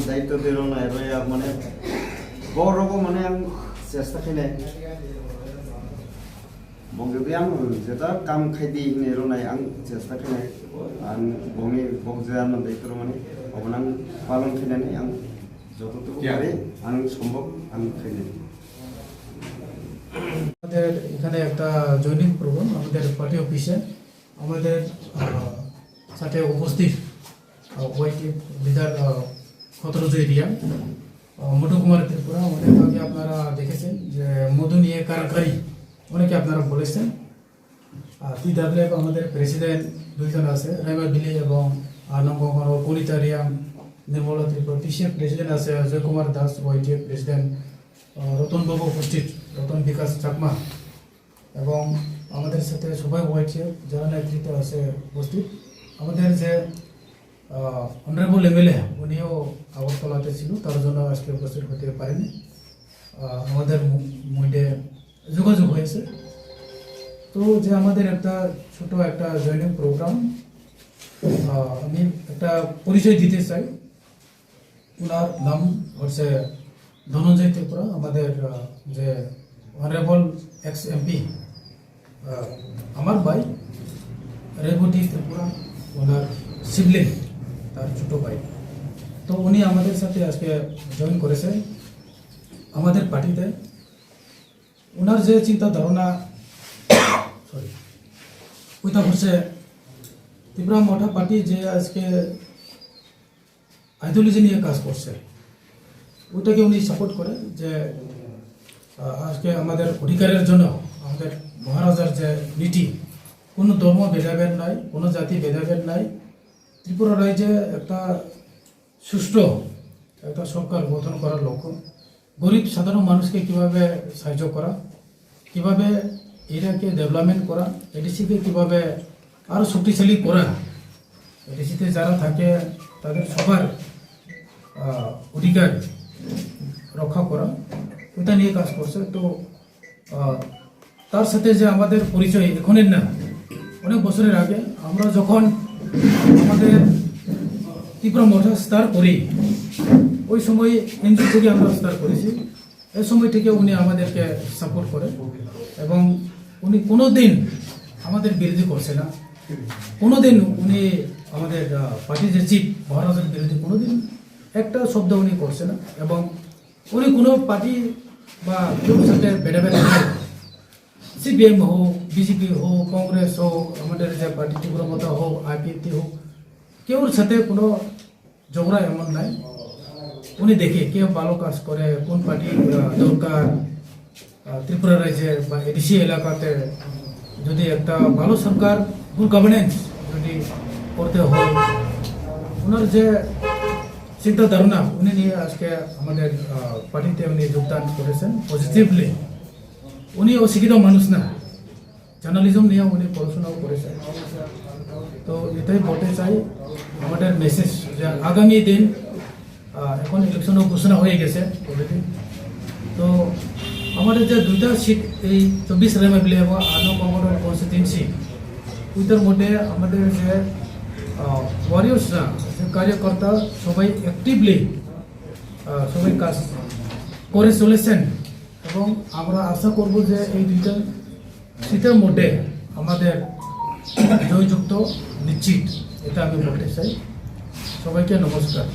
দায়িত্ব দিল না এবার মানে বড় রকম মানে আं চেষ্টা খাইनाय বঙ্গবি आं যেটা কাম খাইদি হিনে রনাই आं চেষ্টা খাইनाय आं বঙ্গি বংজান দায়িত্ব মানে অবনাং পালন খাইनानै आं যতটুকু পারি आं সম্ভব आं খাইनाय আমাদের এখানে একটা জয়েনিং প্রোগ্রাম আমাদের পার্টি অফিসে আমাদের সাথে উপস্থিত ওয়াইটি লিডার খতরজ এরিয়া মধু কুমার ত্রিপুরা অনেক আগে আপনারা দেখেছেন যে মধু নিয়ে কারাকারি অনেকে আপনারা বলেছেন টি ডাব্লিউ আমাদের প্রেসিডেন্ট দুইজন আছে রাইমা বিলি এবং নম্বর কলিতারিয়া নির্মলা ত্রিপুরা টিসিএফ প্রেসিডেন্ট আছে অজয় কুমার দাস ওয়াইটি প্রেসিডেন্ট রতন বাবু উপস্থিত রতন বিকাশ চাকমা এবং আমাদের সাথে সবাই ওয়াইটি যারা নেতৃত্ব আছে উপস্থিত আমাদের যে অনারেবল এমএলএ উনিও আগরতলাতে ছিল তার জন্য আজকে উপস্থিত হতে পারেনি আমাদের মধ্যে যোগাযোগ হয়েছে তো যে আমাদের একটা ছোট একটা জয়েনিং প্রোগ্রাম আমি একটা পরিচয় দিতে চাই ওনার নাম হচ্ছে ধনঞ্জয় ত্রিপুরা আমাদের যে অনারেবল এক্স এমপি আমার ভাই রেবতী ত্রিপুরা ওনার সিবলিং তার ছোট ভাই তো উনি আমাদের সাথে আজকে জয়েন করেছে আমাদের পার্টিতে ওনার যে চিন্তা ধারণা ওইটা হচ্ছে ত্রিপুরা মঠা পার্টি যে আজকে আইডিওলজি নিয়ে কাজ করছে ওইটাকে উনি সাপোর্ট করে যে আজকে আমাদের অধিকারের জন্য আমাদের মহারাজার যে নীতি কোনো ধর্ম ভেদাভেদ নাই কোনো জাতি ভেদাভেদ নাই ত্রিপুরা রাজ্যে একটা সুষ্ঠু একটা সরকার গঠন করার লক্ষ্য গরিব সাধারণ মানুষকে কিভাবে সাহায্য করা কিভাবে এরিয়াকে ডেভেলপমেন্ট করা এডিসিকে কিভাবে আরও শক্তিশালী করা এডিসিতে যারা থাকে তাদের সবার অধিকার রক্ষা করা ওটা নিয়ে কাজ করছে তো তার সাথে যে আমাদের পরিচয় এখনের না অনেক বছরের আগে আমরা যখন আমাদের ত্রিপুরা মঠা স্টার করি ওই সময় এনজিও থেকে আমরা স্টার করেছি এই সময় থেকে উনি আমাদেরকে সাপোর্ট করে এবং উনি কোনো দিন আমাদের বিরোধী করছে না কোনো দিন উনি আমাদের পার্টির যে চিফ মহারাজের বিরোধী কোনো দিন একটা শব্দ উনি করছে না এবং উনি কোনো পার্টি বা কেউর সাথে ভেদাভেদ নাই সিপিএম হোক বিজেপি হোক কংগ্রেস হোক আমাদের যে পার্টি ত্রিপুরা মঠা হোক আইপিএফটি হোক কেউর সাথে কোনো ঝগড়া এমন নাই উনি দেখে কে ভালো কাজ করে কোন পার্টি দরকার ত্রিপুরা রাজ্যে বা এডিসি এলাকাতে যদি একটা ভালো সরকার গুড গভর্নেন্স যদি করতে হয় ওনার যে চিন্তা ধারণা উনি নিয়ে আজকে আমাদের পার্টিতে উনি যোগদান করেছেন পজিটিভলি উনি অশিক্ষিত মানুষ না জার্নালিজম নিয়ে উনি পড়াশোনাও করেছেন তো এটাই বলতে চাই আমাদের মেসেজ যে আগামী দিন এখন ইলেকশনও ঘোষণা হয়ে গেছে অলরেডি তো আমাদের যে দুইটা সিট এই 24 রেমাবিলি এবং আনো কংগ্রেস কনস্টিটিউয়েন্সি ওইটার মধ্যে আমাদের যে ওয়ারিয়ার্সরা যে কার্যকর্তা সবাই অ্যাক্টিভলি সবাই কাজ করে চলেছেন এবং আমরা আশা করব যে এই দুইটা সিটের মধ্যে আমাদের জয়যুক্ত নিশ্চিত এটা আমি বলতে চাই সবাইকে নমস্কার।